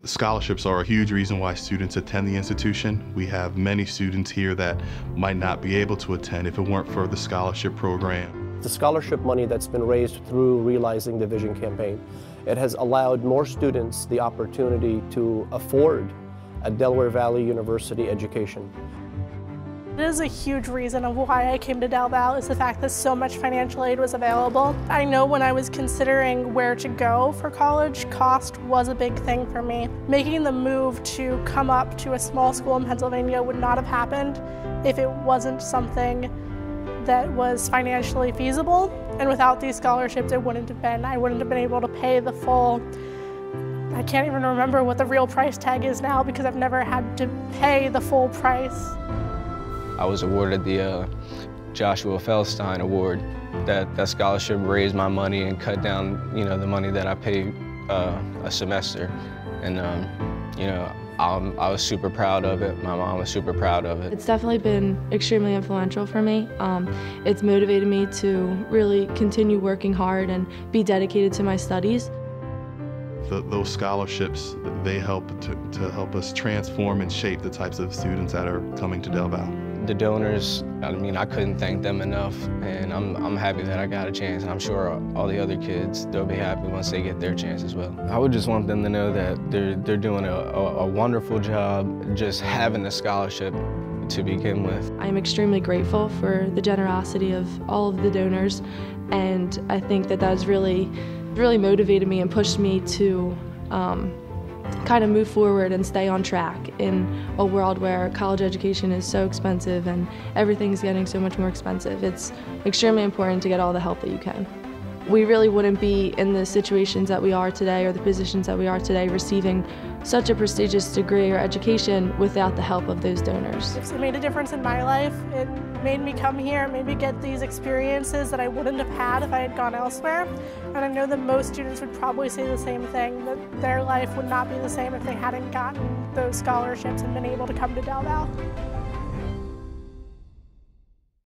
Scholarships are a huge reason why students attend the institution. We have many students here that might not be able to attend if it weren't for the scholarship program. The scholarship money that's been raised through Realizing the Vision campaign, it has allowed more students the opportunity to afford a Delaware Valley University education. It is a huge reason of why I came to Del Val is the fact that so much financial aid was available. I know when I was considering where to go for college, cost was a big thing for me. Making the move to come up to a small school in Pennsylvania would not have happened if it wasn't something that was financially feasible. And without these scholarships, it wouldn't have been. I wouldn't have been able to pay the full, I can't even remember what the real price tag is now because I've never had to pay the full price. I was awarded the Joshua Feldstein Award. That scholarship raised my money and cut down, the money that I paid a semester. And, I was super proud of it. My mom was super proud of it. It's definitely been extremely influential for me. It's motivated me to really continue working hard and be dedicated to my studies. Those scholarships, they help to help us transform and shape the types of students that are coming to Del Val. The donors, I couldn't thank them enough, and I'm happy that I got a chance, and I'm sure all the other kids, they'll be happy once they get their chance as well. I would just want them to know that they're doing a wonderful job just having the scholarship to begin with. I'm extremely grateful for the generosity of all of the donors, and I think that that's really motivated me and pushed me to kind of move forward and stay on track in a world where college education is so expensive and everything's getting so much more expensive. It's extremely important to get all the help that you can. We really wouldn't be in the situations that we are today or the positions that we are today receiving such a prestigious degree or education without the help of those donors. It made a difference in my life. It made me come here, made me get these experiences that I wouldn't have had if I had gone elsewhere. And I know that most students would probably say the same thing, that their life would not be the same if they hadn't gotten those scholarships and been able to come to Del Val.